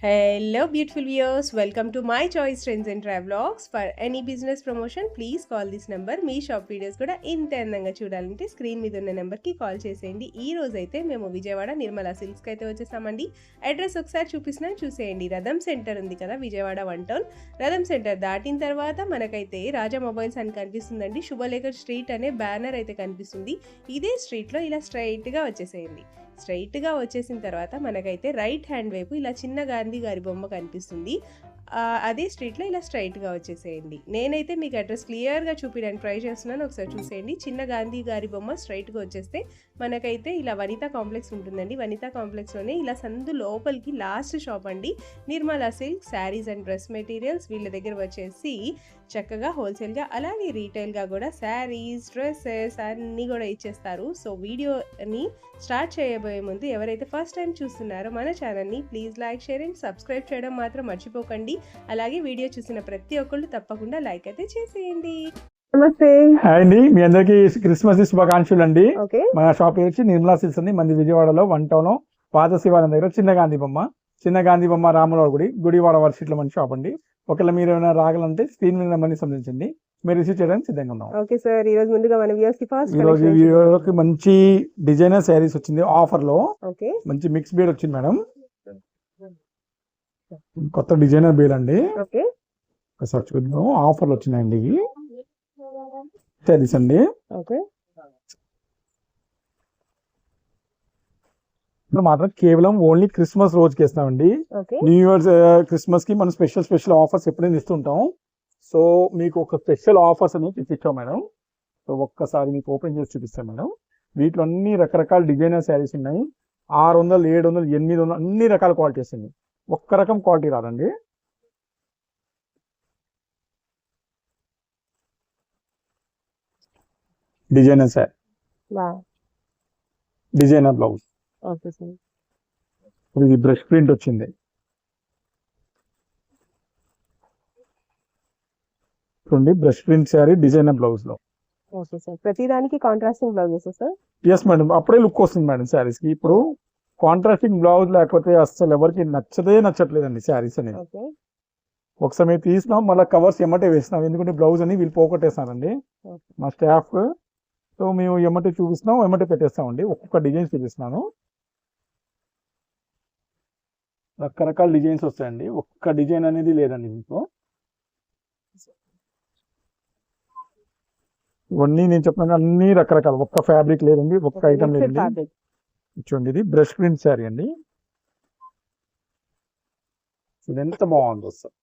Hello, beautiful viewers. Welcome to my choice trends and travelogs. For any business promotion, please call this number. Me shop videos కూడా ఇంత అందంగా చూడాలంటే screen మీద ఉన్న నెంబర్కి call చేసేయండి. ఈ రోజు అయితే మేము విజయవాడ నిర్మలా సిల్క్స్కి అయితే వచ్చేసామండి. అడ్రస్ ఒకసారి చూపిస్తున్నాను, చూసేయండి. రథం సెంటర్ ఉంది కదా విజయవాడ 1 టౌన్. రథం సెంటర్ దాటిన తర్వాత మనకైతే రాజా మొబైల్స్ అని కనిపిస్తుందండి. శుభలేఖర్ స్ట్రీట్ అనే బ్యానర్ అయితే కనిపిస్తుంది. ఇదే స్ట్రీట్లో ఇలా స్ట్రైట్గా వచ్చేసేయండి. స్ట్రైట్గా వచ్చేసిన తర్వాత మనకైతే రైట్ హ్యాండ్ వైపు ఇలా చిన్న గాంధీ గారి బొమ్మ కనిపిస్తుంది. అదే స్ట్రీట్లో ఇలా స్ట్రైట్గా వచ్చేసేయండి. నేనైతే మీకు అడ్రస్ క్లియర్గా చూపించడానికి ట్రై చేస్తున్నాను, ఒకసారి చూసేయండి. చిన్న గాంధీ గారి బొమ్మ స్ట్రైట్గా వచ్చేస్తే మనకైతే ఇలా వనితా కాంప్లెక్స్ ఉంటుందండి. వనితా కాంప్లెక్స్లోనే ఇలా సందు లోపలికి లాస్ట్ షాప్ అండి Nirmala silk saris and dress materials. వీళ్ళ దగ్గర వచ్చేసి చక్కగా హోల్సేల్గా అలాగే రీటైల్గా కూడా శారీస్ డ్రెస్సెస్ అన్నీ కూడా ఇచ్చేస్తారు. సో వీడియోని స్టార్ట్ చేయబోయే ముందు ఎవరైతే ఫస్ట్ టైం చూస్తున్నారో మన ఛానల్ని please like share and subscribe చేయడం మాత్రం మర్చిపోకండి. అలాగే వీడియో చూసిన ప్రతి ఒక్కళ్ళు తప్పకుండా లైక్ అయితే చేసేయండి. నమస్తే. హాయ్ అండి, మీ అందరికి క్రిస్మస్ శుభాకాంక్షలు అండి. మన షాప్ వచ్చి నిర్మలా సిల్క్స్ అండి. మంది విజయవాడలో 1 టౌన్ పాత శివాలయం దగ్గర చిన్న గాంధీ బొమ్మ రాముల గుడివాడ వర్షిట్లో మన షాప్ అండి. ఒకవేళ మీరు ఏమైనా రాగలంటే స్క్రీన్ మీద నెంబర్ని సంబంధించండి, మీరు రిసీవ్ చేయడానికి సిద్ధంగా ఉన్నాం. ఓకే సార్, ఈ రోజు ముందుగా మన వ్యూవర్స్ కి ఫస్ట్ ఈ రోజు వీడియోకి మంచి డిజైనర్ శారీస్ వచ్చింది ఆఫర్ లో. మంచి మిక్స్ బేల్ వచ్చింది మేడం, కొత్త డిజైనర్ బేల్ అండి. ఒకసారి చూద్దాం, ఆఫర్లు వచ్చినాయండి శారీస్ అండి. మాత్రం కేవలం ఓన్లీ క్రిస్మస్ రోజుకి ఇస్తామండి. న్యూ ఇయర్ క్రిస్మస్ కి మనం స్పెషల్ ఆఫర్స్ ఎప్పుడైనా ఇస్తుంటాం. సో మీకు ఒక స్పెషల్ ఆఫర్స్ అనేది ఇచ్చాం మేడం. సో ఒక్కసారి మీకు ఓపెన్ చేసి చూపిస్తాం మేడం. వీటిలో అన్ని రకరకాల డిజైనర్ శారీస్ ఉన్నాయి. 600, 700, 800 అన్ని రకాల క్వాలిటీస్ ఉన్నాయి. ఒక్క రకం క్వాలిటీ రాదండి. డిజైనర్ శారీ, డిజైనర్ బ్లౌజ్, ఇది బ్రష్ ప్రింట్ వచ్చింది. చూడండి, brush print sari designer blouse లో. ప్రతిదానికి contrasting blouses sir. Yes madam, అప్పుడే లుక్ వస్తుంది మేడం శారీస్ కి. ఇప్పుడు కాంట్రాస్టింగ్ బ్లౌజ్ లేకపోతే అసలు ఎవరికి నచ్చట్లేదండి శారీస్ అనేది. ఒకసారి మేము తీసినాం, మళ్ళీ కవర్స్ ఎమ్మటే వేసినాం, ఎందుకంటే బ్లౌజ్ అని వీళ్ళు పోగొట్టేస్తారండి మా స్టాఫ్. సో మేము ఎమ్మటే చూపిస్తున్నాం, ఎమ్మటే పెట్టేస్తామండి. ఒక్కొక్క డిజైన్స్ చూపిస్తున్నాను. రకరకాల డిజైన్స్ వస్తాయండి, ఒక్క డిజైన్ అనేది లేదండి మీకు. ఇవన్నీ నేను చెప్పిన అన్ని రకరకాల, ఒక్క ఫ్యాబ్రిక్ లేదండి, ఒక్క ఐటమ్ లేదండి. చూడండి, ఇది బ్రష్ ప్రింట్ శారీ అండి. ఇది ఎంత బాగుంది సార్,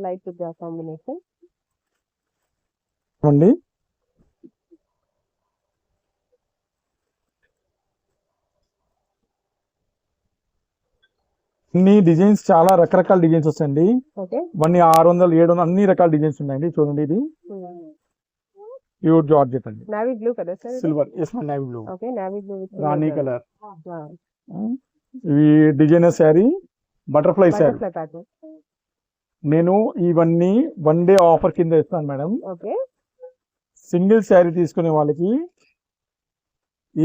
లైట్ కాంబినేషన్ అండి. అన్ని డిజైన్స్ చాలా రకరకాల డిజైన్స్ వస్తాయండి. ఇవన్నీ 600, 700 అన్ని రకాల డిజైన్స్ ఉన్నాయండి. చూడండి, ఇది ప్యూర్ జార్జెట్ అండి, నావీ బ్లూ కదా sir, silver. Yes madam, navy blue, navy blue రాణి కలర్. ఇవి డిజైనర్ శారీ, బటర్ఫ్లై శారీ. నేను ఇవన్నీ 1 డే ఆఫర్ కింద ఇస్తాను మేడం. సింగిల్ శారీ తీసుకునే వాళ్ళకి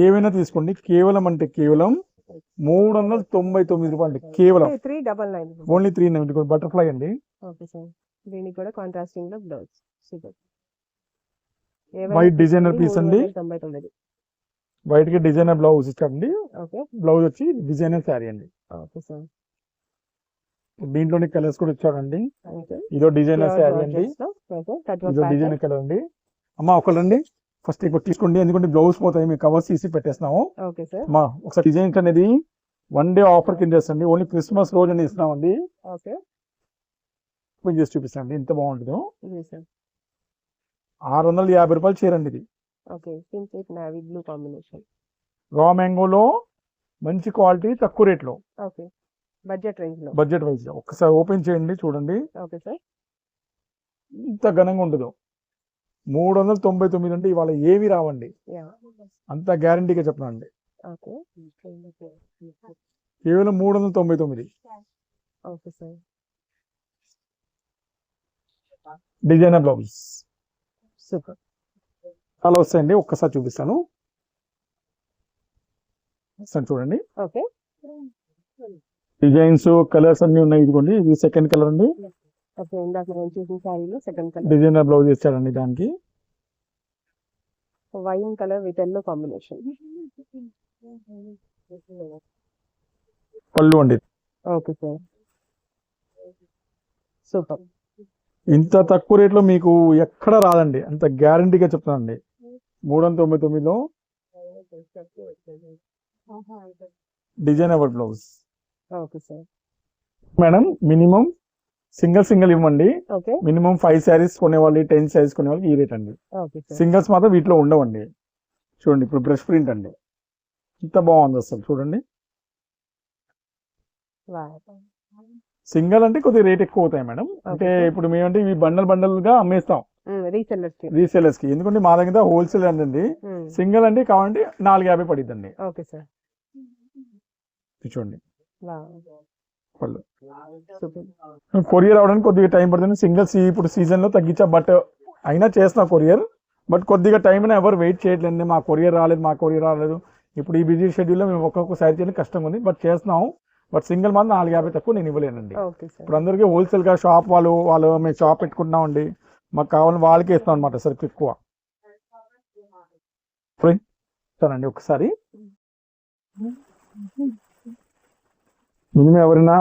ఏమైనా తీసుకోండి, కేవలం అంటే కేవలం 399 రూపాయలు, కేవలం 399, ఓన్లీ 390. బటర్ఫ్లై అండి. దీనికి కూడా కాంట్రాస్టింగ్ లో బ్లౌజ్, వైట్ డిజైనర్ పీస్ అండి. వైట్ కి డిజైనర్ బ్లౌజ్ ఇచ్చండి. బ్లౌజ్ వచ్చి డిజైనర్ శారీ అండి. దీంట్లోని కలర్స్ కూడా ఇచ్చాడండి. ఇదో డిజైనర్ శారీ అండి, ఇదో డిజైనర్ కలర్ అండి. అమ్మా ఒకళ్ళండి, ఫస్ట్ ఇక్కడ తీసుకోండి, ఎందుకంటే బ్లౌజ్ పోతాయి, మేము కవర్స్ తీసి పెట్టేస్తున్నాము. అమ్మా ఒకసారి డిజైన్స్ అనేది 1 డే ఆఫర్ కింద చేస్తండి, ఓన్లీ క్రిస్మస్ రోజు అని ఇస్తున్నామండి. ఓపెన్ చేసి చూపిస్తాండి, ఎంత బాగుంటుందో. 650 రూపాయలు చీరండి ఇది. రా మ్యాంగోలో మంచి క్వాలిటీ, తక్కువ రేట్లో, బడ్జెట్ వైజ్. ఒక్కసారి ఓపెన్ చేయండి, చూడండి ఇంత ఘనంగా ఉంటుందో. 399 అంటే ఇవాళ ఏవి రావండి, అంత గ్యారంటీగా చెప్పనండి. కేవలం 399. డిజైనర్ బ్లౌజ్ చాలా వస్తాయండి, ఒక్కసారి చూపిస్తాను. సార్ చూడండి ఓకే. డిజైన్స్ కలర్స్ అన్ని ఉన్నాయి. ఇదిగోండి ఇది సెకండ్ కలర్ అండి. ఓకే, ఇందాక నేను చూసిన శారీలో సెకండ్ కలర్ డిజైనర్ బ్లౌజ్ ఇచ్చాడండి దానికి. Wine colour with yellow combination. పళ్ళు అండి. Okay sir, super. ఇంత తక్కువ రేట్లో మీకు ఎక్కడ రాదండి, అంత గ్యారంటీగా చెప్తానండి. 399లో designer blouse. Okay sir. Madam minimum single ఇవ్వండి. ఓకే. మినిమం 5 శారీస్ కొనేవాళ్ళు 10 శారీస్ కొనే వాళ్ళకి ఈ రేట్ అండి. Okay sir. సింగిల్స్ మాత్రం వీటిలో ఉండవండి. చూడండి ఇప్పుడు బ్రష్ ప్రింట్ అండి, ఇంత బాగుంది అసలు చూడండి. సింగిల్ అంటే కొద్దిగా రేట్ ఎక్కువ అవుతాయి మేడం. అంటే ఇప్పుడు మేమంటే ఇవి బండల్ గా అమ్మేస్తాం రీసెలర్స్ కి, ఎందుకంటే మా దగ్గర హోల్సేల్ అండి. సింగిల్ అంటే కావాలంటే 450 పడిద్దండి. Okay sir. చూడండి పళ్ళు. కొరియర్ అవడానికి కొద్దిగా టైం పడుతుంది. సింగిల్స్ ఇప్పుడు సీజన్ లో తగ్గించా, బట్ అయినా చేస్తున్నా కొరియర్. బట్ కొద్దిగా టైం అయినా ఎవరు వెయిట్ చేయట్లేండి, మా కొరియర్ రాలేదు. ఇప్పుడు ఈ బిజీ షెడ్యూల్లో మేము ఒక్కొక్క శారీ చేయడం కష్టంగా ఉంది, బట్ చేస్తున్నాం. బట్ సింగిల్ మాత్రం 450 తక్కువ నేను ఇవ్వలేనండి. ఇప్పుడు అందరికీ హోల్సేల్ గా షాప్ వాళ్ళు మేము షాప్ పెట్టుకుంటున్నాం అండి, మాకు కావాలని వాళ్ళకే ఇస్తాం అనమాట సరుకు ఎక్కువ. సరేండి ఒకసారి మినిమం ఎవరైనా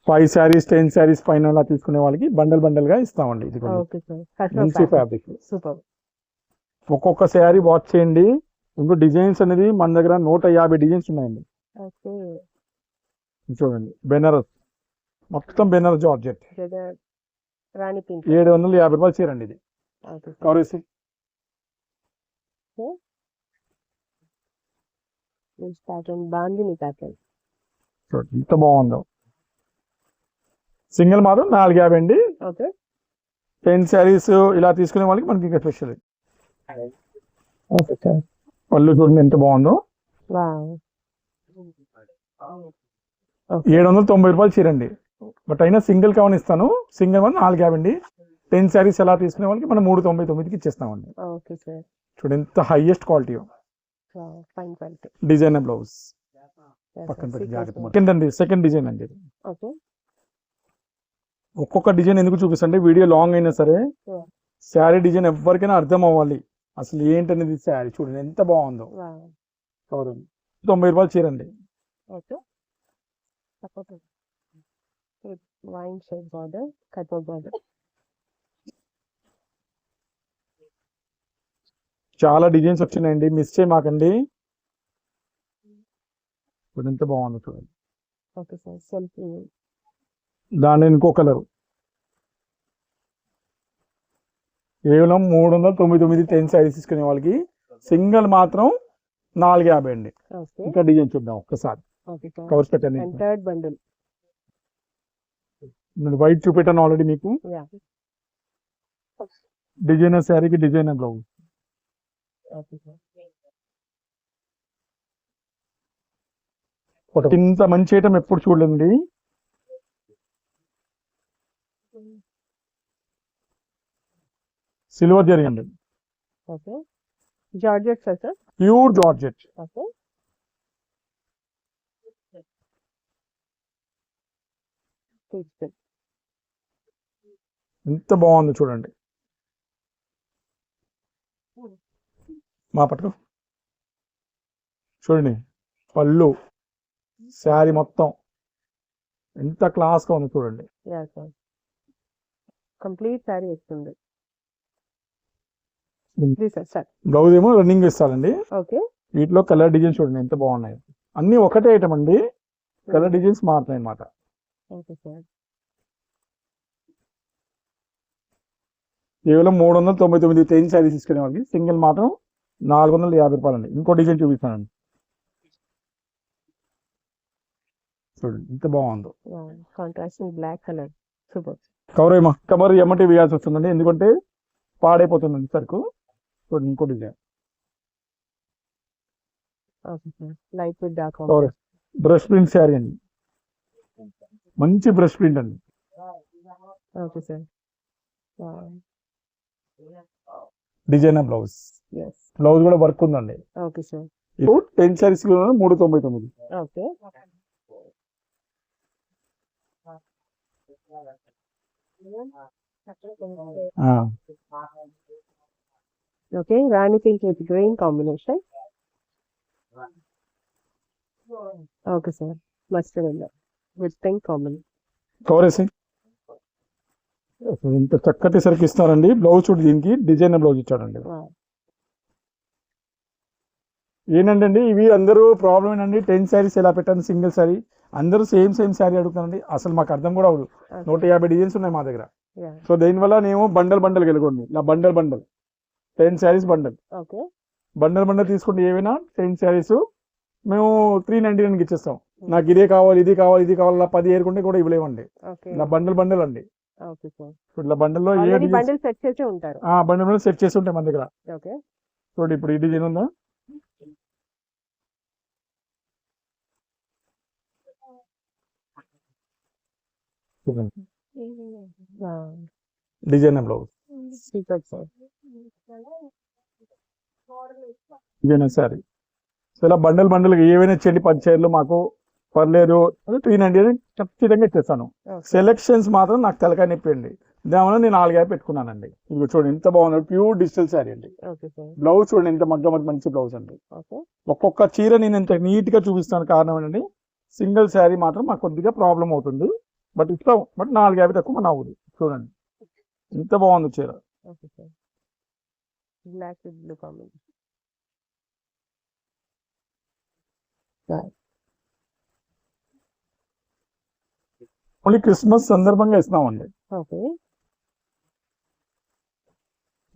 5 శారీస్ 10 శారీస్ పైన అలా తీసుకునే వాళ్ళకి బండల్ గా ఇస్తామండి. ఇది మంచి ఫ్యాబ్రిక్. ఒక్కొక్క శారీ వాచ్ చేయండి. ఇంకో డిజైన్స్ అనేది మన దగ్గర 150 డిజైన్స్ ఉన్నాయండి. చూడండి బెనారస్, మొత్తం బెనారస్ జార్జెట్, 750 రూపాయలు చీరండి ఇది. కవరేసి ఎంత బాగుందో. సింగిల్ మాత్రం 450 అండి. 10 శారీస్ ఇలా తీసుకునే వాళ్ళకి మనకి ఇంకా స్పెషల్. పళ్ళు చూడండి ఎంత బాగుందో. 790 రూపాయలు చీరండి. బట్ అయినా సింగిల్ కావని ఇస్తాను. సింగిల్ మాత్రం 450 అండి. 10 శారీస్ ఎలా తీసుకునే వాళ్ళకి మనం 399కి ఇచ్చేస్తామండి. చూడండి ఎంత హైయెస్ట్ క్వాలిటీ. డిజైనర్ బ్లౌజ్ పక్కన పెట్టి జాగ్రత్త. సెకండ్ డిజైన్ అండి. ఒక్కొక్క డిజైన్ ఎందుకు చూపిస్తండి, వీడియో లాంగ్ అయినా సరే శారీ డిజైన్ ఎవరికైనా అర్థం అవ్వాలి అసలు ఏంటనేది. శారీ చూడండి ఎంత బాగుందో. 90 రూపాయలు చీరండి. చాలా డిజైన్స్ వచ్చినాయండి, మిస్ చేయమాకండి. ఎంత బాగుందో చూడండి. దాని ఇంకో కలర్ కేవలం 399 10 శారీస్ తీసుకునే వాళ్ళకి సింగిల్ మాత్రం 450 అండి. ఇంకా డిజైన్ చూద్దాం ఒక్కసారి. కవర్స్ పెట్టండి. నేను వైట్ చూపెట్టాను ఆల్రెడీ మీకు. డిజైనర్ శారీకి డిజైనర్ బ్లౌజ్. ఇంత మంచి ఐటమ్ ఎప్పుడు చూడండి. సిల్వర్ జరీ అండి, ప్యూర్ జార్జెట్. ఎంత బాగుంది చూడండి. మా పట్టుకు చూడండి పళ్ళు, శారీ మొత్తం ఎంత క్లాస్ గా ఉంది చూడండి. కంప్లీట్ శారీ వస్తుంది. బ్లౌజ్ ఏమో రన్నింగ్ ఇస్తారండి. వీటిలో కలర్ డిజైన్స్ చూడండి ఎంత బాగున్నాయి. అన్ని ఒకటే ఐటమ్ అండి, కలర్ డిజైన్స్ మారుతాయి అన్నమాట. కేవలం 399 10 శారీ తీసుకునే వాళ్ళకి సింగిల్ మాత్రం 450 రూపాయలు అండి. ఇంకో డిజైన్ చూపిస్తానండి చూడండి ఎంత బాగుందో. Black colour super. కవర్ ఎమ్మటి వేయాల్సి వస్తుందండి, ఎందుకంటే పాడైపోతుందండి సరుకు. చూడండి ఇంకో డిజైన్. బ్రష్ ప్రింట్ శారీ అండి, మంచి బ్రష్ ప్రింట్ అండి. Designer blouse. బ్లౌజ్ కూడా వర్క్ ఉందండి. ఇప్పుడు 10 saris 399. Okay. Okay. Rani pink with green combination. Okay sir. Mustard yellow with pink combination. Cover వేసి ఇంత చక్కటి సరికి ఇస్తారండి. బ్లౌజ్ చూడు, దీనికి డిజైనర్ బ్లౌజ్ ఇచ్చాడండి. ఏంటంటే ఇవి అందరూ ప్రాబ్లం ఏంటండి, 10 శారీస్ ఎలా పెట్టాను సింగిల్ శారీ, అందరూ సేమ్ శారీ అడుగుతానండి. అసలు మాకు అర్థం కూడా అవ్వదు. 150 డిజైన్స్ ఉన్నాయి మా దగ్గర. సో దీనివల్ల నేను బండల్ వెళ్ళకూడదు. ఇలా బండల్ 10 శారీస్ బండల్ తీసుకుంటే ఏవైనా 10 శారీస్ మేము 399కి ఇచ్చేస్తాం. నాకు ఇది కావాలి ఇలా 10 ఏరుకుంటే కూడా ఇవ్వలేమండి. ఇలా బండల్ అండి. ఇట్లా బండల్లో బండిల్ సెట్ చేసి ఉంటారు. బండల్ సెట్ చేసి ఉంటాయి మన దగ్గర. చూడండి ఇప్పుడు ఈ డిజైన్ ఉందా, designer blouse, designer sari. So ఇలా బండల్ ఏవైనా చెల్లి 10 చీరలు మాకు పర్లేదు 390 ఖచ్చితంగా ఇచ్చేస్తాను. సెలెక్షన్స్ మాత్రం నాకు తెలకాయ నిప్పండి. దానివల్ల నేను 4 పెట్టుకున్నానండి. ఇది చూడండి ఎంత బాగుంది, ప్యూర్ డిజిటల్ శారీ అండి. బ్లౌజ్ చూడండి ఎంత మంచి బ్లౌజ్ అండి. ఒక్కొక్క చీర నేను ఎంత నీట్ గా చూపిస్తాను. కారణం ఏంటండి, సింగిల్ శారీ మాత్రం మాకు కొద్దిగా ప్రాబ్లం అవుతుంది. బట్ ఇస్తాం, బట్ 4 తక్కువ మన అవ్వదు. చూడండి ఎంత బాగుంది చీర. ఓన్లీ క్రిస్మస్ సందర్భంగా ఇస్తున్నామండి.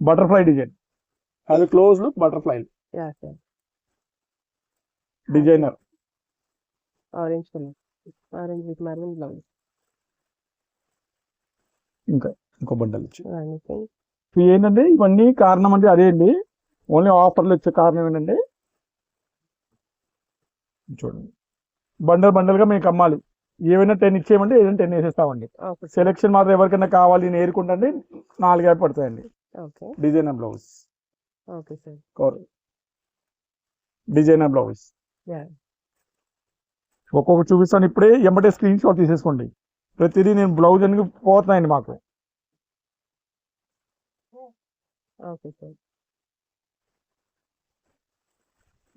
బటర్ఫ్లై డిజైన్, అది close butterfly designer. Orange with maroon blouse. ఇంకో బండల్ ఇచ్చి ఏంటంటే ఇవన్నీ కారణం అంటే అదే అండి. ఓన్లీ ఆఫర్లు వచ్చే కారణం ఏంటంటే చూడండి బండల్ గా మీకు అమ్మాలి. ఏమైనా 10 ఇచ్చేయమంటే ఏదైనా 10 వేసేస్తామండి. సెలెక్షన్ మాత్రం ఎవరికైనా కావాలి నేను ఏరుకుంటే 4 పడతాయండి. డిజైనర్ బ్లౌజ్, డిజైనర్ బ్లౌజ్ ఒక్కొక్క చూపిస్తాను. ఇప్పుడే ఎంబటే స్క్రీన్ షాట్ తీసేసుకోండి. ప్రతిదీ నేను బ్లౌజ్ అని పోతున్నాయండి మాకు.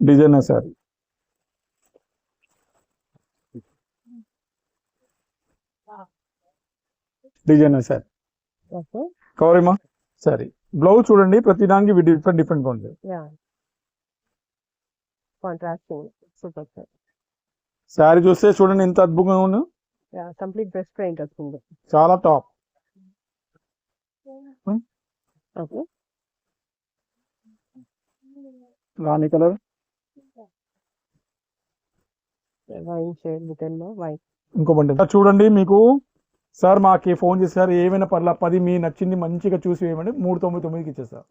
డిజైనర్ సారీ, డిజైనర్ సారీ కవరేమా సారీ. బ్లౌజ్ చూడండి ప్రతి దానికి డిఫరెంట్ ఉంది. శారీ చూస్తే చూడండి ఎంత అద్భుతంగా ఉంది. కంప్లీట్ డ్రెస్ ప్రింట్ వస్తుంది. చాలా టాప్. రాణి కలర్, ఇంకో బండి చూడండి. మీకు సార్ మాకు ఫోన్ చేశారు ఏమైనా పర్లా 10 మీ నచ్చింది మంచిగా చూసి వేయమండి 399కి ఇచ్చేస్తారు.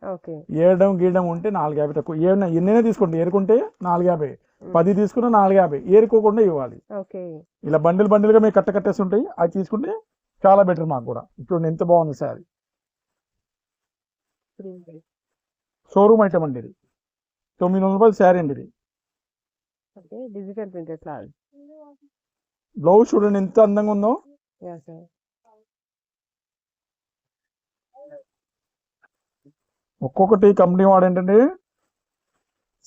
ఏడడం గీయడం ఉంటే 450 తక్కువ. ఏమైనా ఎన్నైనా తీసుకోండి, ఏరుకుంటే 450, 10 తీసుకున్నా 450, ఏరుకోకుండా ఇవ్వాలి. ఇలా బండిల్ గా మీకు కట్టేసి ఉంటాయి. అది తీసుకుంటే చాలా బెటర్ మాకు కూడా. ఇప్పుడు ఎంత బాగుంది సారీ. షోరూమ్ ఐటమ్ అండి ఇది. 900 రూపాయలు శారీ అండి ఇది. డిజిటల్ ప్రింటెడ్ బ్లౌజ్ చూడండి ఎంత అందంగా ఉందో. ఒక్కొక్కటి కంపెనీ వాడు ఏంటంటే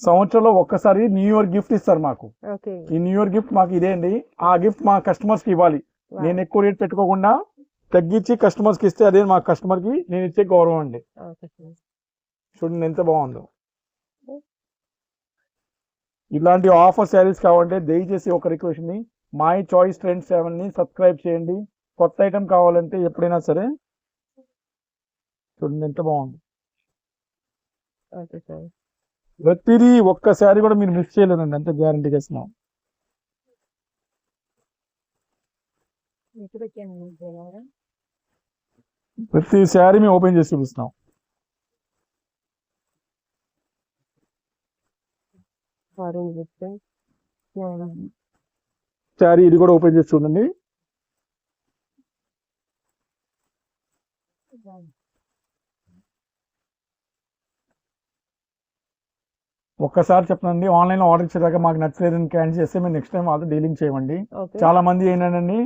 సంవత్సరంలో ఒక్కసారి న్యూ ఇయర్ గిఫ్ట్ ఇస్తారు మాకు. ఈ న్యూ ఇయర్ గిఫ్ట్ మాకు ఇదే అండి. ఆ గిఫ్ట్ మా కస్టమర్స్ కి ఇవ్వాలి. నేను ఎక్కువ రేట్ పెట్టుకోకుండా తగ్గించి కస్టమర్స్ కి ఇస్తే అదే మా కస్టమర్ కి నేను ఇచ్చే గౌరవం అండి. చూడండి ఎంత బాగుందో. ఇలాంటి ఆఫర్ శారీస్ కావాలంటే దయచేసి ఒక రిక్వెస్ట్ ని మై చాయిస్ ట్రెండ్స్ 7ని సబ్స్క్రైబ్ చేయండి. కొత్త ఐటమ్ కావాలంటే ఎప్పుడైనా సరే చూడండి ఎంత బాగుంది. ప్రతిదీ ఒక్క శారీ కూడా మీరు మిస్ చేయలేదండి, అంత గ్యారంటీగా ఇస్తున్నాం. ప్రతి శారీ మేము ఓపెన్ చేసి చూపిస్తున్నాం. శారీ ఇది కూడా ఓపెన్ చేసి చూడండి. ఒక్కసారి చెప్పండి, ఆన్లైన్ ఆర్డర్ ఇచ్చేదాకా మాకు నచ్చలేదని క్యాన్సిల్ చేస్తే మేము నెక్స్ట్ టైం వాళ్ళతో డీలింగ్ చేయమండి. ఓకే చాలా మంది ఏంటంటే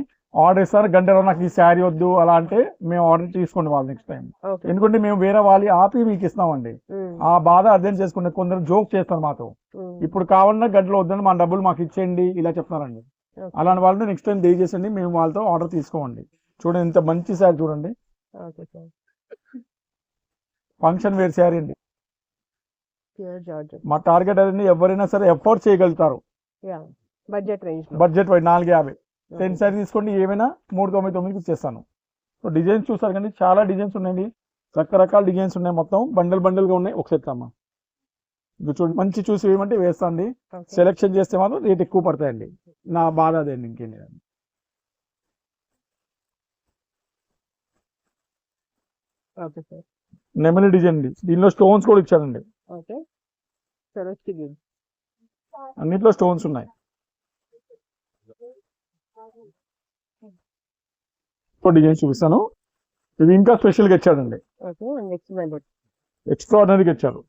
ఆర్డర్ ఇస్తారు, గంటలో నాకు ఈ శారీ వద్దు అలా అంటే మేము ఆర్డర్ తీసుకోండి వాళ్ళు నెక్స్ట్ టైం. ఓకే ఎందుకంటే మేము వేరే వాళ్ళు ఆపి మీకు ఇస్తామండి. ఆ బాధ అర్థం చేసుకుంటే కొందరు జోక్ చేస్తారు మాతో, ఇప్పుడు కావాలన్నా గంటలో వద్దని మా డబ్బులు మాకు ఇచ్చేయండి ఇలా చెప్తున్నారండి. అలాంటి వాళ్ళని నెక్స్ట్ టైం దయచేసండి, మేము వాళ్ళతో ఆర్డర్ తీసుకోమండి. చూడండి ఎంత మంచి శారీ చూడండి, okay sir function wear sari అండి. Pure georgette. మా టార్గెట్ అదండి, ఎవరైనా సరే ఎఫోర్డ్ చేయగలుగుతారు. యా బడ్జెట్ రేంజ్ లో. బడ్జెట్ 450 10 శారీ తీసుకోండి, ఏమైనా 399కి ఇచ్చేస్తాను. సో డిజైన్స్ చూసారు కానీ చాలా డిజైన్స్ ఉన్నాయండి, రకరకాల డిజైన్స్ ఉన్నాయి, మొత్తం బండల్ బండల్గా ఉన్నాయి. ఒకసారి అమ్మా ఇది చూడండి, మంచి చూసి వేయమంటే వేస్తాండి, ఓకే సెలెక్షన్ చేస్తే మాత్రం రేట్ ఎక్కువ పడతాయండి. నా బాధ అదేండి, ఇంకేం లేదండి. Okay sir. నెమలి డిజైన్ అండి, దీనిలో స్టోన్స్ కూడా ఇచ్చాడండి, ఓకే సరోజ్కి గుడ్. అన్నిట్లో స్టోన్స్ ఉన్నాయి. డిజైన్స్ చూపిస్తాను, ఇది ఇంకా స్పెషల్గా ఇచ్చాడండి, ఓకే నెక్స్ట్ వెల్వెట్. ఎక్స్ట్రాడినరీగా ఇచ్చారు.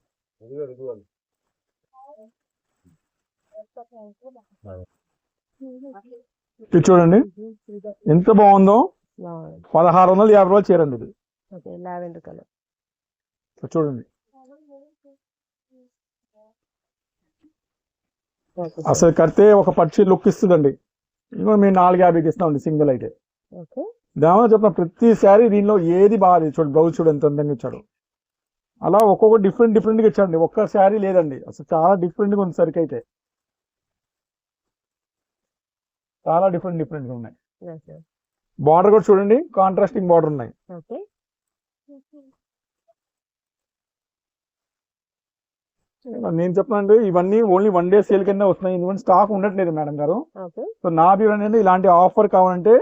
ఇది చూడండి ఎంత బాగుందో, 1650 రూపాయలు చీరండి ఇది. Okay lavender colour. చూడండి ఓకే అసలు కడితే ఒక పచ్చి లుక్ ఇస్తుందండి. ఇంకో మేము 450కి ఇస్తామండి సింగిల్ అయితే. ఓకే దానిలో చెప్పిన ప్రతి శారీ దీనిలో ఏది బాగా చూడండి, బ్లౌజ్ చూడు ఎంత అందంగా ఇచ్చాడు. అలా ఒక్కొక్క డిఫరెంట్గా ఇచ్చాడండి, ఒక్క శారీ లేదండి, అసలు చాలా డిఫరెంట్గా ఉంది సరికి అయితే, చాలా డిఫరెంట్గా ఉన్నాయి. బార్డర్ కూడా చూడండి, కాంట్రాస్టింగ్ బార్డర్ ఉన్నాయి. ఓకే నేను చెప్పనండి, ఇవన్నీ ఓన్లీ 1 డే సేల్ కింద వస్తున్నాయి, ఎందుకంటే స్టాక్ ఉండట్లేదు మేడం గారు. ఓకే సో నా అభిప్రాయం ఏంటంటే ఇలాంటి ఆఫర్ కావాలంటే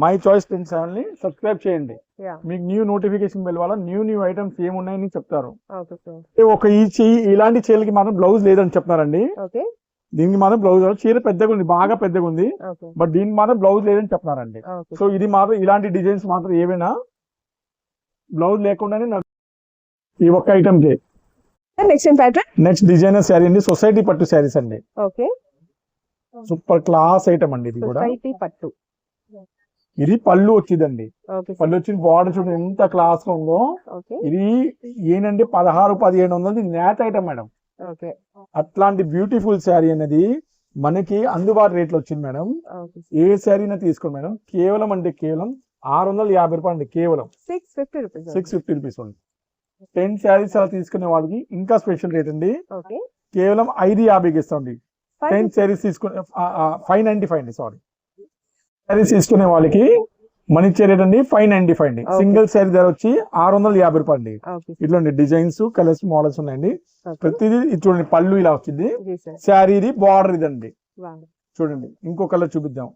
మై చాయిస్ ట్రెండ్స్ ఛానల్ని సబ్స్క్రైబ్ చేయండి. యా మీకు న్యూ నోటిఫికేషన్ బెల్ వల్ల న్యూ ఐటమ్స్ ఏమున్నాయని చెప్తారు. Okay sir. ఒక ఇలాంటి చీరలకి మాత్రం బ్లౌజ్ లేదని చెప్తున్నారండి, ఓకే దీనికి మాత్రం బ్లౌజ్ చీర పెద్దగా ఉంది, బాగా పెద్దగా ఉంది, ఓకే బట్ దీనికి మాత్రం బ్లౌజ్ లేదని చెప్తున్నారండి. ఓకే సో ఇది మాత్రం ఇలాంటి డిజైన్స్ మాత్రం ఏవైనా బ్లౌజ్ లేకుండానే ఈ ఒక్క ఐటమ్ కి. Next pattern, next designer sari అండి, సొసైటీ పట్టు శారీస్ అండి, ఓకే సూపర్ క్లాస్ ఐటమ్ అండి. ఇది కూడా సొసైటీ పట్టు. ఇది పళ్ళు వచ్చిందండి, ఓకే పళ్ళు వచ్చిన బార్డర్ చూడండి ఎంత క్లాస్ గా ఉందో. ఓకే ఇది ఏంటంటే 1600-1700 నేత ఐటమ్ మేడం. ఓకే అట్లాంటి బ్యూటిఫుల్ శారీ అనేది మనకి అందుబాటు రేట్లో వచ్చింది మేడం. ఓకే ఏ శారీనా తీసుకోండి మేడం, కేవలం అంటే కేవలం 650 రూపాయలు అండి, కేవలం 650 రూపీస్. 650 రూపీస్ ఉంది. 10 శారీస్ అలా తీసుకునే వాళ్ళకి ఇంకా స్పెషల్ రేట్ అండి, ఓకే కేవలం 550కి ఇస్తాండి. 10 శారీస్ తీసుకునే 595 అండి, సారీ, శారీస్ తీసుకునే వాళ్ళకి మన ఇచ్చే రేట్ అండి 595 అండి. సింగిల్ శారీ ధర వచ్చి 650 రూపాయలు అండి. ఓకే ఇట్లాంటి డిజైన్స్ కలర్స్ మోడల్స్ ఉన్నాయండి. ఓకే ప్రతిదీ ఇది చూడండి, పళ్ళు ఇలా వచ్చింది, జీ సార్. శారీ ఇది, బార్డర్ ఇదండి. వావ్ చూడండి ఇంకో కలర్ చూపిద్దాం.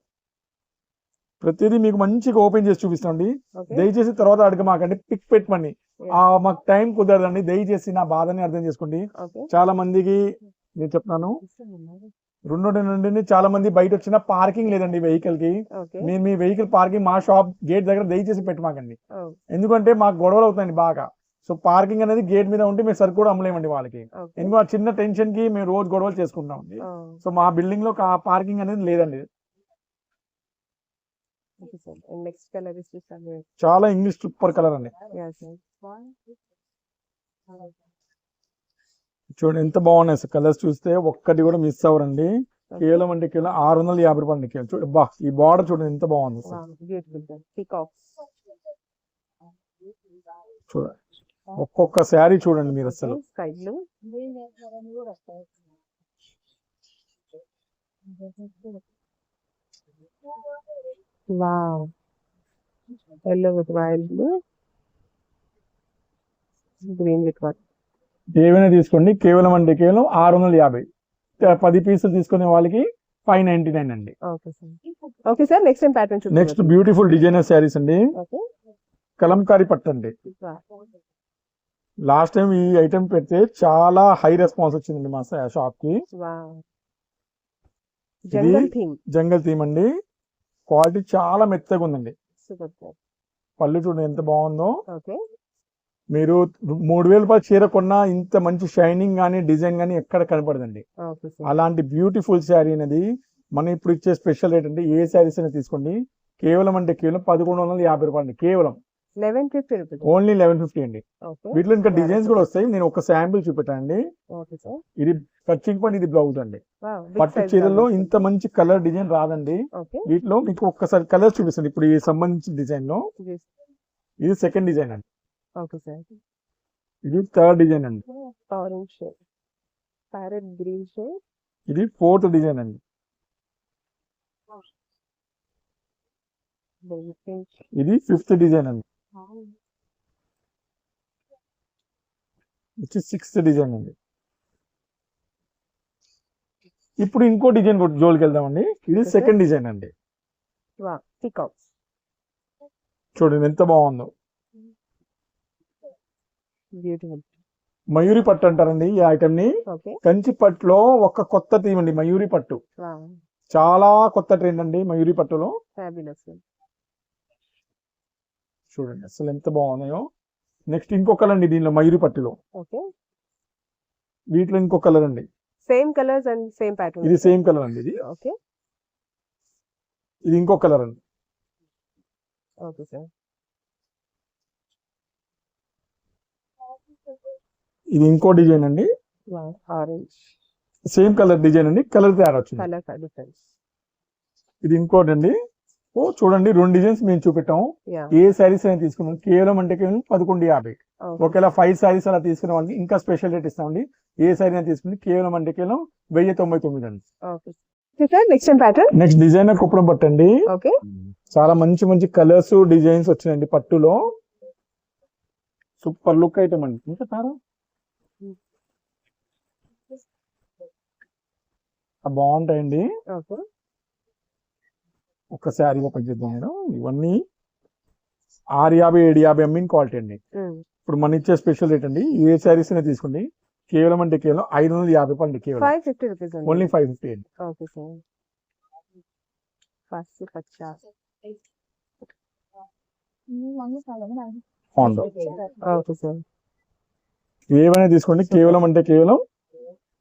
ప్రతిదీ మీకు మంచిగా ఓపెన్ చేసి చూపిస్తాండి. ఓకే దయచేసి తర్వాత అడగమాకండి, పిక్ పెట్టమని మాకు టైం కుదరదండి. దయచేసి నా బాధని అర్థం చేసుకోండి. ఓకే చాలా మందికి నేను చెప్తున్నాను, 2 నుండి చాలా మంది బయట వచ్చిన పార్కింగ్ లేదండి వెహికల్ కి. ఓకే మీరు మీ వెహికల్ పార్కింగ్ మా షాప్ గేట్ దగ్గర దయచేసి పెట్టమాకండి, ఎందుకంటే మాకు గొడవలు అవుతాయండి బాగా. సో పార్కింగ్ అనేది గేట్ మీద ఉంటే మేము సరుకు కూడా అమ్మలేమండి వాళ్ళకి, ఓకే ఎందుకు ఆ చిన్న టెన్షన్ కి మేము రోజు గొడవలు చేసుకుంటామండి. సో మా బిల్డింగ్ లో పార్కింగ్ అనేది లేదండి. Okay sir. Next colour is చూస్తాను. చాలా ఇంగ్లీష్ సూపర్ కలర్ అండి. Yeah sir. చూడండి ఎంత బాగున్నాయి సార్, కలర్స్ చూస్తే ఒక్కటి కూడా మిస్ అవ్వరండి. కేవలం అంటే కేవలం 650 రూపాయలు కేవలం. చూడండి బా, ఈ బార్డర్ చూడండి ఎంత బాగుంది సార్. Beautiful sir. పీకాక్. చూడండి ఒక్కొక్క శారీ చూడండి మీరు అసలు. Sky blue. Wow. yellow with wild blue. Green with what? ఏవైనా తీసుకోండి, కేవలం అంటే కేవలం 650. 10 పీసులు తీసుకునే వాళ్ళకి 599 అండి. Okay sir. Okay sir. Next time pattern చూద్దాం. నెక్స్ట్ బ్యూటిఫుల్ డిజైనర్ శారీస్ అండి, ఓకే కలంకారీ పట్టు అండి. లాస్ట్ టైం ఈ ఐటమ్ పెడితే చాలా హై రెస్పాన్స్ వచ్చిందండి మా షాప్ కి. వావ్. జంగల్ థీమ్. జంగల్ థీమ్ అండి, క్వాలిటీ చాలా మెత్తగా ఉందండి. Super sir. పళ్ళు చూడండి ఎంత బాగుందో. ఓకే మీరు 3,000 రూపాయల చీర కొన్నా ఇంత మంచి షైనింగ్ కానీ డిజైన్ కానీ ఎక్కడ కనపడదండి. Okay sir. అలాంటి బ్యూటిఫుల్ శారీ అనేది మనం ఇప్పుడు ఇచ్చే స్పెషల్ రేట్ అంటే ఏ శారీస్ అయినా తీసుకోండి కేవలం అంటే కేవలం 1,150 రూపాయలు అండి. కేవలం 1150 రూపీస్. ఓన్లీ 1150 అండి. ఓకే. వీటిలో ఇంకా డిజైన్స్ కూడా వస్తాయి. నేను ఒక శాంపిల్ చూపెట్టానండి. Okay sir. ఇది కచ్చింగ్ పని, ఇది బ్లౌజ్ అండి. వావ్, బిగ్ పట్టు సైజ్ చీరల్లో బ్లౌజ్. ఇంత మంచి కలర్ డిజైన్ రాదండి. ఓకే. వీటిలో మీకు ఒక్కసారి కలర్ చూపిస్తాను. ఇప్పుడు ఈ సంబంధించిన డిజైన్ లో Yes. ఇది సెకండ్ డిజైన్ అండి. Okay sir. ఇది థర్డ్ డిజైన్ అండి. Orange shade, parrot green shade. ఇది ఫోర్త్ డిజైన్ అండి. ఇది ఫిఫ్త్ డిజైన్ అండి. ఇది సిక్స్త్ డిజైన్ అండి. ఇప్పుడు ఇంకో డిజైన్ జోలికి వెళ్దామండి. ఇది Okay, sir. సెకండ్ డిజైన్ అండి. Wow, peacocks. చూడండి ఎంత బాగుందో. బ్యూటిఫుల్. మయూరి పట్టు అంటారండి ఈ ఐటమ్ ని. ఓకే. కంచి పట్టులో ఒక కొత్త థీమ్ అండి మయూరి పట్టు. వావ్, చాలా కొత్త ట్రెండ్ అండి మయూరి పట్టులో. ఫ్యాబులస్. చూడండి అసలు ఎంత బాగున్నాయో. నెక్స్ట్ ఇంకో కలర్ అండి దీనిలో మయూరి పట్టులో. ఓకే. వీటిలో ఇంకో కలర్ అండి. Same colours and same pattern. ఇది సేమ్ కలర్ అండి. ఇది ఓకే. ఇది ఇంకో కలర్ అండి. Okay sir. ఇది ఇంకో డిజైన్ అండి. Wow, orange same colour design అండి. కలర్ తయారు వచ్చింది. Colour difference. ఇది ఇంకోటి అండి. ఓ చూడండి, రెండు డిజైన్స్ మేము చూపెట్టాము. యా. ఏ శారీస్ అయినా తీసుకున్నాం కేవలం అంటే కేవలం 1150. ఓకే. ఒకవేళ 5 శారీస్ అలా తీసుకునే వాళ్ళకి ఇంకా స్పెషల్ రేట్ ఇస్తామండి. ఏ శారీ అయినా తీసుకుంటే కేవలం అంటే కేవలం 1099 అండి. Okay sir. Next time pattern. Next designer Kuppadam పట్టండి. ఓకే. చాలా మంచి మంచి కలర్స్ డిజైన్స్ వచ్చినాయండి పట్టులో. సూపర్ లుక్ ఐటమ్ అండి. ఇంకా తారా బాగుంటాయండి. ఓకే. ఒక శారీ ఓపెన్ చేద్దాం మేడం. ఇవన్నీ 650 750 అమ్మిన క్వాలిటీ అండి. ఇప్పుడు మన ఇచ్చే స్పెషల్ రేట్ అండి. ఏ శారీస్ అయినా తీసుకోండి కేవలం అంటే కేవలం 550 రూపాయలు అండి. కేవలం 550 రూపీస్ అండి. ఓన్లీ 550 అండి. Okay sir. 550. అవును. Okay sir. ఏవైనా తీసుకోండి కేవలం అంటే కేవలం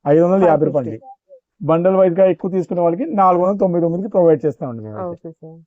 550 రూపాయలు. బండల్ వైజ్ గా ఎక్కువ తీసుకునే వాళ్ళకి 499కి ప్రొవైడ్ చేస్తామండి మేము. Okay sir.